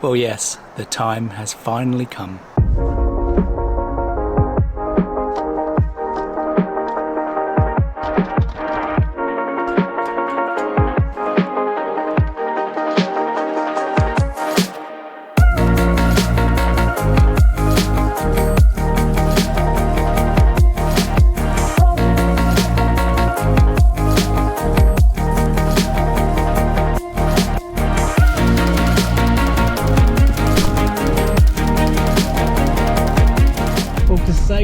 Well, yes, the time has finally come.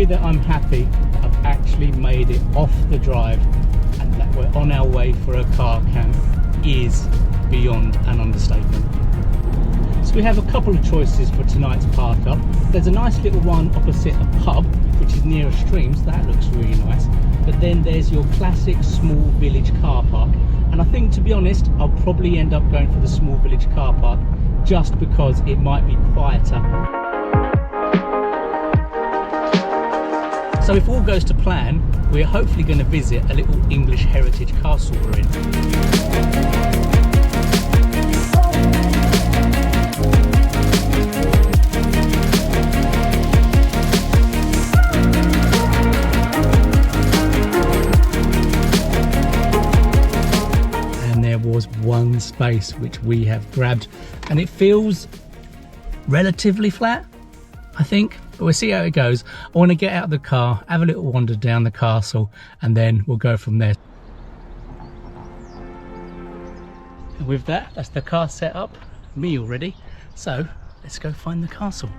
That I'm happy I've actually made it off the drive and that we're on our way for a car camp is beyond an understatement. So we have a couple of choices for tonight's park up. There's a nice little one opposite a pub which is near a stream, so that looks really nice, but then there's your classic small village car park, and I think, to be honest, I'll probably end up going for the small village car park just because it might be quieter. So if all goes to plan, we're hopefully going to visit a little English heritage castle we're in. And there was one space which we have grabbed, and it feels relatively flat, I think. But we'll see how it goes. I want to get out of the car, have a little wander down the castle, and then we'll go from there. And with that, that's the car set up, me already. So let's go find the castle.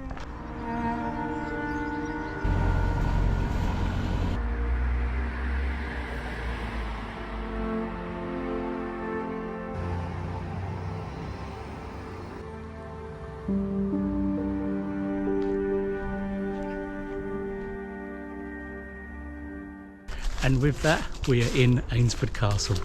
And with that, we are in Ainsford Castle.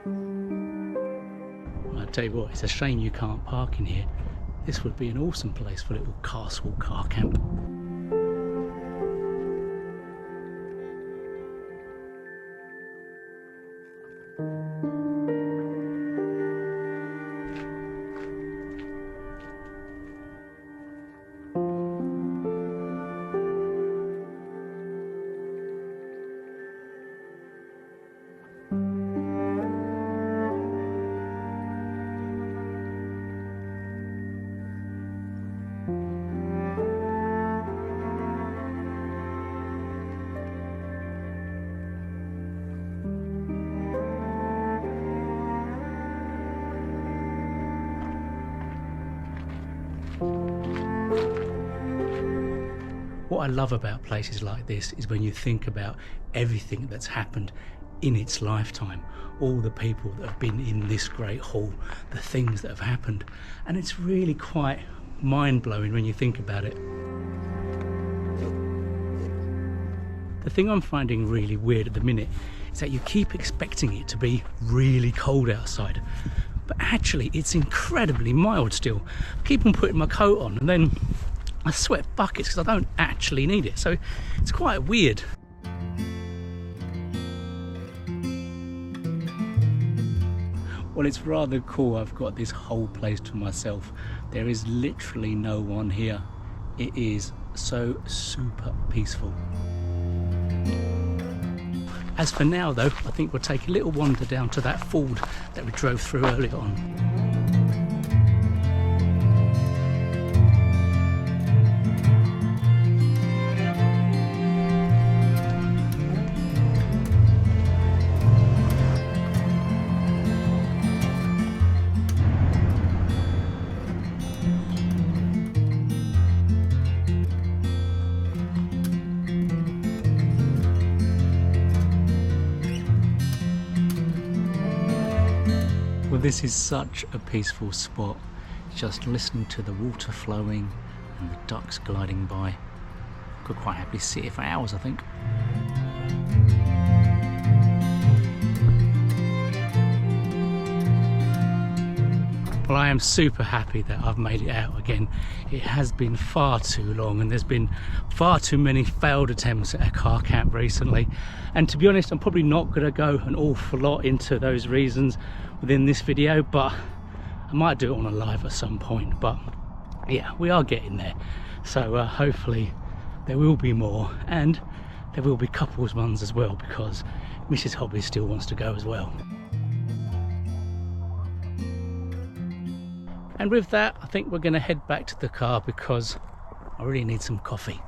Well, I tell you what, it's a shame you can't park in here. This would be an awesome place for a little castle car camp. What I love about places like this is when you think about everything that's happened in its lifetime, all the people that have been in this great hall, the things that have happened, and it's really quite mind-blowing when you think about it. The thing I'm finding really weird at the minute is that you keep expecting it to be really cold outside, but actually it's incredibly mild still. I keep on putting my coat on and then I sweat buckets because I don't actually need it, so it's quite weird. Well, it's rather cool. I've got this whole place to myself. There is literally no one here. It is so super peaceful. As for now though, I think we'll take a little wander down to that ford that we drove through earlier on. Well, this is such a peaceful spot, just listening to the water flowing and the ducks gliding by. Could quite happily sit here for hours, I think. Well, I am super happy that I've made it out again. It has been far too long and there's been far too many failed attempts at a car camp recently. And to be honest, I'm probably not going to go an awful lot into those reasons. within this video, but I might do it on a live at some point. But yeah, we are getting there, so hopefully there will be more, and there will be couples ones as well, because Mrs. Hobbies still wants to go as well. And with that, I think we're going to head back to the car because I really need some coffee.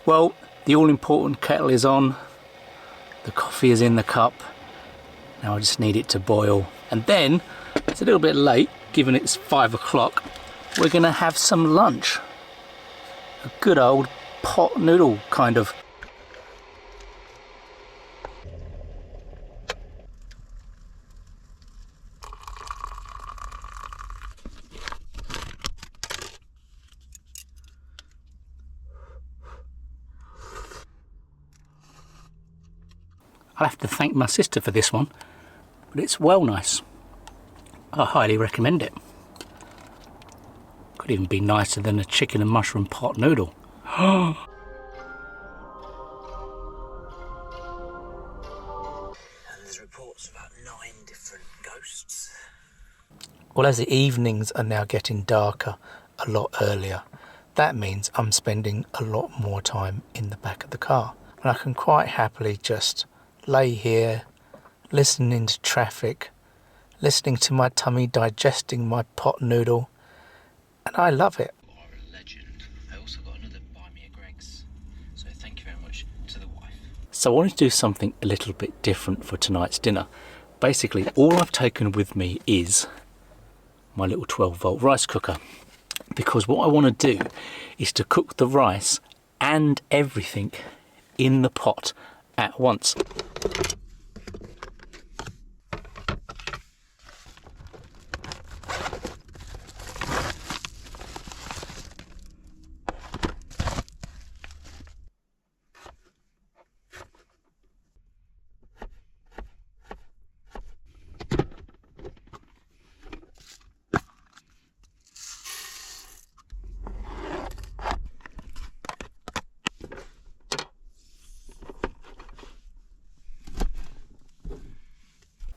Well, the all-important kettle is on, the coffee is in the cup, now I just need it to boil. And then, it's a little bit late, given it's 5 o'clock, we're going to have some lunch. A good old pot noodle kind of. I'll have to thank my sister for this one, but it's well nice. I highly recommend it. Could even be nicer than a chicken and mushroom pot noodle. And there's reports about 9 different ghosts. Well, as the evenings are now getting darker a lot earlier, that means I'm spending a lot more time in the back of the car. And I can quite happily just lay here, listening to traffic, listening to my tummy digesting my pot noodle, and I love it. You are a legend. I also got another Buy Me a Greggs, so thank you very much to the wife. So I wanted to do something a little bit different for tonight's dinner. Basically, all I've taken with me is my little 12-volt rice cooker, because what I want to do is to cook the rice and everything in the pot at once.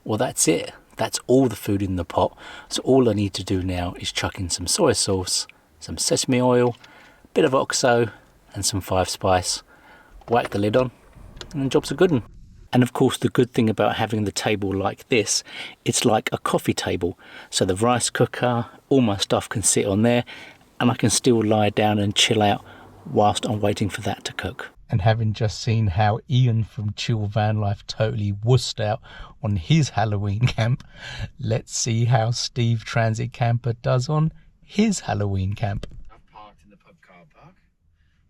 Well, that's it. That's all the food in the pot. So all I need to do now is chuck in some soy sauce, some sesame oil, a bit of oxo and some 5-spice. Whack the lid on and the job's a good one. And of course the good thing about having the table like this, it's like a coffee table. So the rice cooker, all my stuff can sit on there and I can still lie down and chill out whilst I'm waiting for that to cook. And having just seen how Ian from Chill Vanlife totally wussed out on his Halloween camp, let's see how Steve Transit Camper does on his Halloween camp. I've parked in the pub car park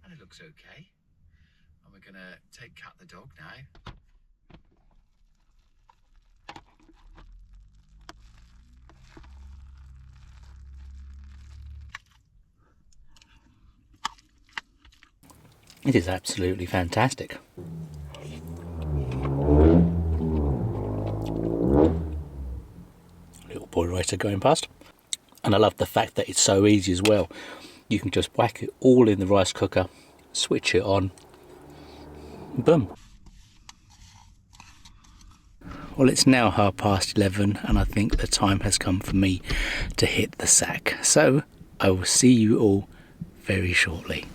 and it looks okay. And we're going to take Cat the dog now. It is absolutely fantastic. Little boy racer going past. And I love the fact that it's so easy as well. You can just whack it all in the rice cooker, switch it on, and boom. Well, it's now 11:30 and I think the time has come for me to hit the sack. So I will see you all very shortly.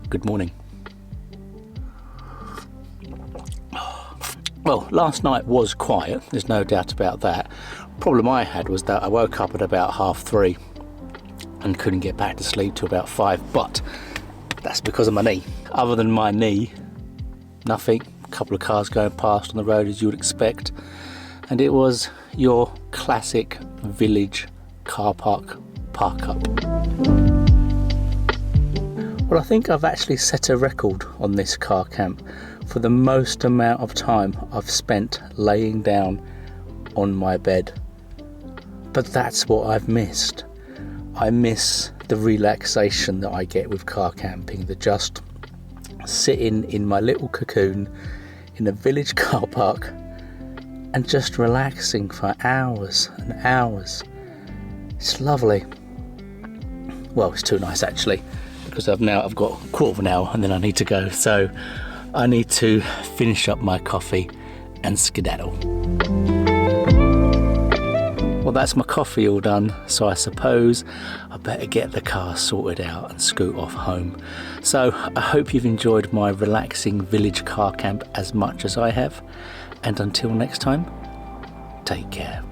Good morning. Well, last night was quiet, there's no doubt about that. Problem I had was that I woke up at about 3:30 and couldn't get back to sleep till about 5, but that's because of my knee. Other than my knee, nothing. A couple of cars going past on the road as you would expect, and it was your classic village car park up. Well, I think I've actually set a record on this car camp for the most amount of time I've spent laying down on my bed. But that's what I've missed. I miss the relaxation that I get with car camping, the just sitting in my little cocoon in a village car park and just relaxing for hours and hours. It's lovely. Well, it's too nice actually, because I've got a quarter of an hour and then I need to go, so I need to finish up my coffee and skedaddle. Well, that's my coffee all done, so I suppose I better get the car sorted out and scoot off home. So I hope you've enjoyed my relaxing village car camp as much as I have, and until next time, take care.